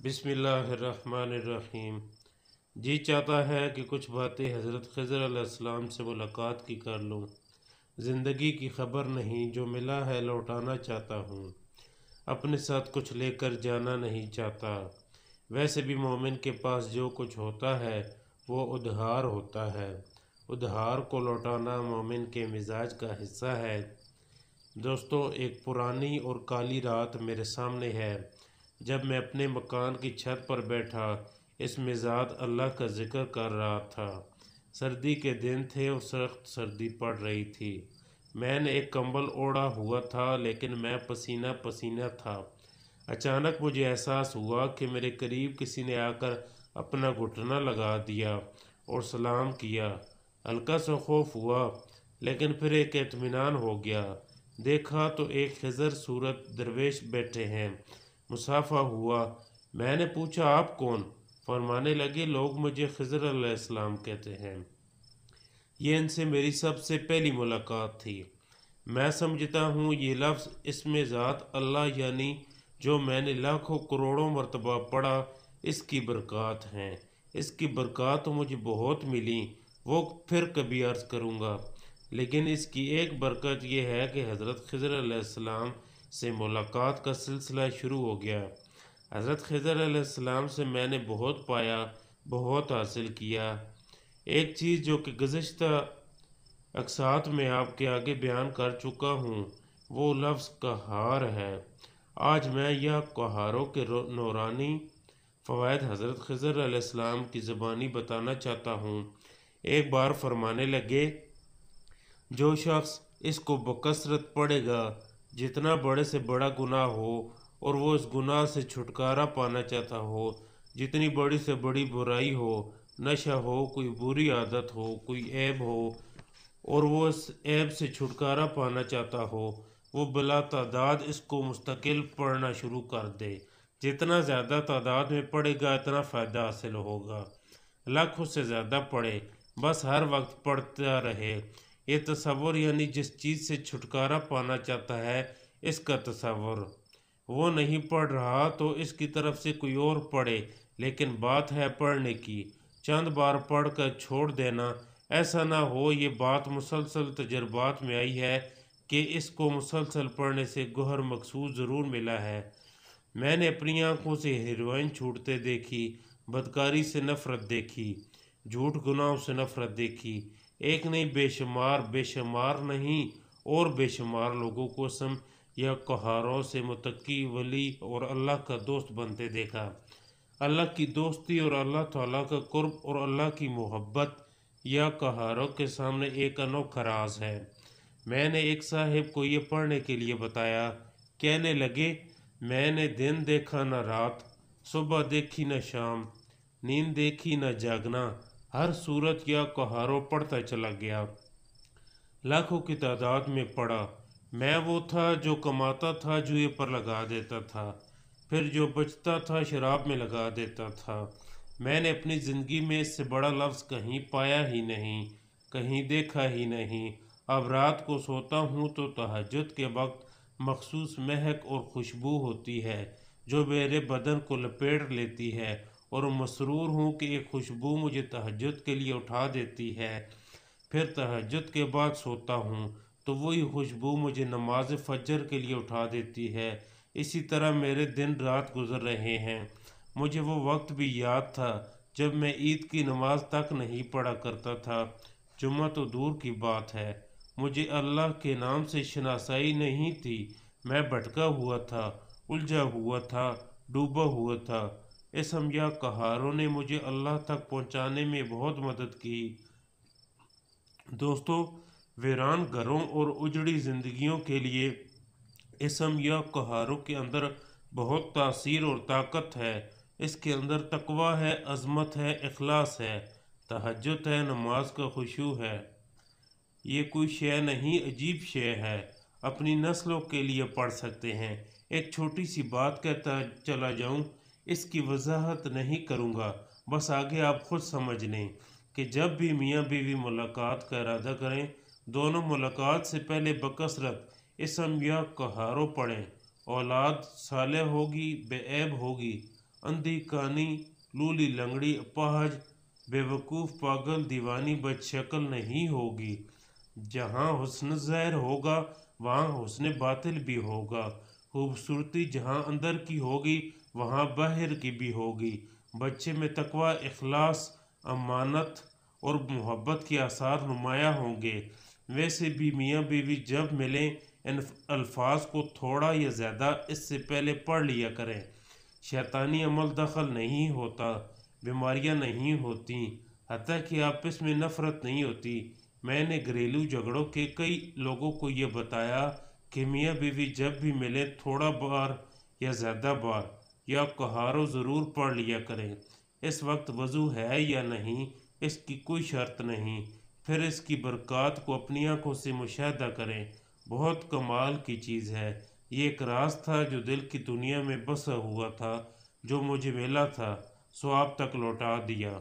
बिस्मिल्लाहिर्रहमानिर्रहीम। जी चाहता है कि कुछ बातें हज़रत ख़िज़र अलैहिस्सलाम से मुलाकात की कर लूँ। ज़िंदगी की खबर नहीं, जो मिला है लौटाना चाहता हूँ। अपने साथ कुछ लेकर जाना नहीं चाहता। वैसे भी मोमिन के पास जो कुछ होता है वो उधार होता है। उधार को लौटाना मोमिन के मिजाज का हिस्सा है। दोस्तों, एक पुरानी और काली रात मेरे सामने है। जब मैं अपने मकान की छत पर बैठा इस मिजाज अल्लाह का जिक्र कर रहा था। सर्दी के दिन थे और सख्त सर्दी पड़ रही थी। मैंने एक कंबल ओढ़ा हुआ था, लेकिन मैं पसीना पसीना था। अचानक मुझे एहसास हुआ कि मेरे करीब किसी ने आकर अपना घुटना लगा दिया और सलाम किया। हल्का सा खौफ हुआ, लेकिन फिर एक इत्मीनान हो गया। देखा तो एक खिज़र सूरत दरवेश बैठे हैं। मुसाफा हुआ। मैंने पूछा, आप कौन? फरमाने लगे, लोग मुझे खिज़र अलैहिस्सलाम कहते हैं। ये इनसे मेरी सबसे पहली मुलाकात थी। मैं समझता हूँ ये लफ्ज़ इसमें ज़ात अल्लाह यानी जो मैंने लाखों करोड़ों मरतबा पढ़ा, इसकी बरक़ात हैं। इसकी बरक़ात तो मुझे बहुत मिली, वो फिर कभी अर्ज़ करूँगा। लेकिन इसकी एक बरकत यह है कि हज़रत ख़िज़र अलैहिस्सलाम से मुलाकात का सिलसिला शुरू हो गया। हज़रत ख़िज़र अलैहिस्सलाम से मैंने बहुत पाया, बहुत हासिल किया। एक चीज़ जो कि गुज़िश्ता अक़सात में आपके आगे बयान कर चुका हूँ, वो लफ्ज़ क़हार है। आज मैं यह क़हारों के नूरानी फ़वाइद हज़रत ख़िज़र अलैहिस्सलाम की ज़बानी बताना चाहता हूँ। एक बार फरमाने लगे, जो शख्स इसको बकसरत पढ़ेगा, जितना बड़े से बड़ा गुनाह हो और वो इस गुनाह से छुटकारा पाना चाहता हो, जितनी बड़ी से बड़ी बुराई हो, नशा हो, कोई बुरी आदत हो, कोई ऐब हो, और वो इस ऐब से छुटकारा पाना चाहता हो, वो बिला तादाद इसको मुस्तकिल पढ़ना शुरू कर दे। जितना ज़्यादा तादाद में पढ़ेगा, इतना फ़ायदा हासिल होगा। लाखों से ज़्यादा पढ़े, बस हर वक्त पढ़ता रहे। ये तसव्वुर यानी जिस चीज़ से छुटकारा पाना चाहता है, इसका तसव्वुर। वो नहीं पढ़ रहा तो इसकी तरफ से कोई और पढ़े, लेकिन बात है पढ़ने की। चंद बार पढ़ कर छोड़ देना, ऐसा ना हो। ये बात मुसलसल तजर्बात में आई है कि इसको मुसलसल पढ़ने से गौहर मकसूद ज़रूर मिला है। मैंने अपनी आँखों से हेरोइन छूटते देखी, बदकारी से नफ़रत देखी, झूठ गुनाहों से नफ़रत देखी। एक नहीं, बेशुमार, बेशुमार नहीं और बेशुमार लोगों को सम या क़हारों से मुत्तकी, वली और अल्लाह का दोस्त बनते देखा। अल्लाह की दोस्ती और अल्लाह ताला का कुर्ब और अल्लाह की मोहब्बत या क़हारों के सामने एक अनोखा राज है। मैंने एक साहिब को ये पढ़ने के लिए बताया। कहने लगे, मैंने दिन देखा न रात, सुबह देखी न शाम, नींद देखी न जागना, हर सूरत या क़हारों पढ़ता चला गया। लाखों की तादाद में पढ़ा। मैं वो था जो कमाता था, जुए पर लगा देता था, फिर जो बचता था शराब में लगा देता था। मैंने अपनी ज़िंदगी में इससे बड़ा लफ्ज़ कहीं पाया ही नहीं, कहीं देखा ही नहीं। अब रात को सोता हूँ तो तहज्जुद के वक्त मखसूस महक और खुशबू होती है जो मेरे बदन को लपेट लेती है, और मसरूर हूँ कि ये खुशबू मुझे तहज्जुद के लिए उठा देती है। फिर तहज्जुद के बाद सोता हूँ तो वही खुशबू मुझे नमाज फजर के लिए उठा देती है। इसी तरह मेरे दिन रात गुजर रहे हैं। मुझे वो वक्त भी याद था जब मैं ईद की नमाज तक नहीं पढ़ा करता था। जुम्मा तो दूर की बात है, मुझे अल्लाह के नाम से शनासाई नहीं थी। मैं भटका हुआ था, उलझा हुआ था, डूबा हुआ था। इस या क़हारों ने मुझे अल्लाह तक पहुँचाने में बहुत मदद की। दोस्तों, वीरान घरों और उजड़ी ज़िंदगियों के लिए इसम या क़हारों के अंदर बहुत तासीर और ताकत है। इसके अंदर तकवा है, अज़मत है, इखलास है, तहज्जुद है, नमाज का खुशू है। ये कोई शय नहीं, अजीब शय है। अपनी नस्लों के लिए पढ़ सकते हैं। एक छोटी सी बात कहता चला जाऊं, इसकी वजाहत नहीं करूंगा, बस आगे आप खुद समझ लें कि जब भी मियाँ बीवी मुलाकात का इरादा करें, दोनों मुलाकात से पहले बकसरत इसम या क़हारों पढ़ें। औलाद सालेह होगी, बेऐब होगी, اندھی کانی، لولی لنگڑی، اپاہج، بیوقوف، پاگل، دیوانی بد شکل نہیں ہوگی۔ جہاں حسن ظاہر ہوگا وہاں حسن باطل بھی ہوگا۔ خوبصورتی جہاں اندر کی ہوگی وہاں باہر کی بھی ہوگی۔ بچے میں تقویٰ، اخلاص، امانت اور محبت کے آثار نمایاں ہوں گے۔ ویسے بھی میاں بیوی جب ملیں ان الفاظ کو تھوڑا یا زیادہ اس سے پہلے پڑھ لیا کریں۔ شیطانی عمل دخل نہیں ہوتا، بیماریاں نہیں ہوتی، حتیٰ کہ آپس میں نفرت نہیں ہوتی۔ میں نے گھریلو جھگڑوں کے کئی لوگوں کو یہ بتایا کہ میاں بیوی جب بھی ملیں تھوڑا بار یا زیادہ بار یا کہارو ضرور پڑھ لیا کریں۔ اس وقت وضو ہے یا نہیں اس کی کوئی شرط نہیں، پھر اس کی برکات کو اپنی آنکھوں سے مشاہدہ کریں۔ بہت کمال کی چیز ہے۔ یہ ایک راز تھا جو دل کی دنیا میں بسا ہوا تھا، جو مجھے ملا تھا، سو آپ تک لوٹا دیا۔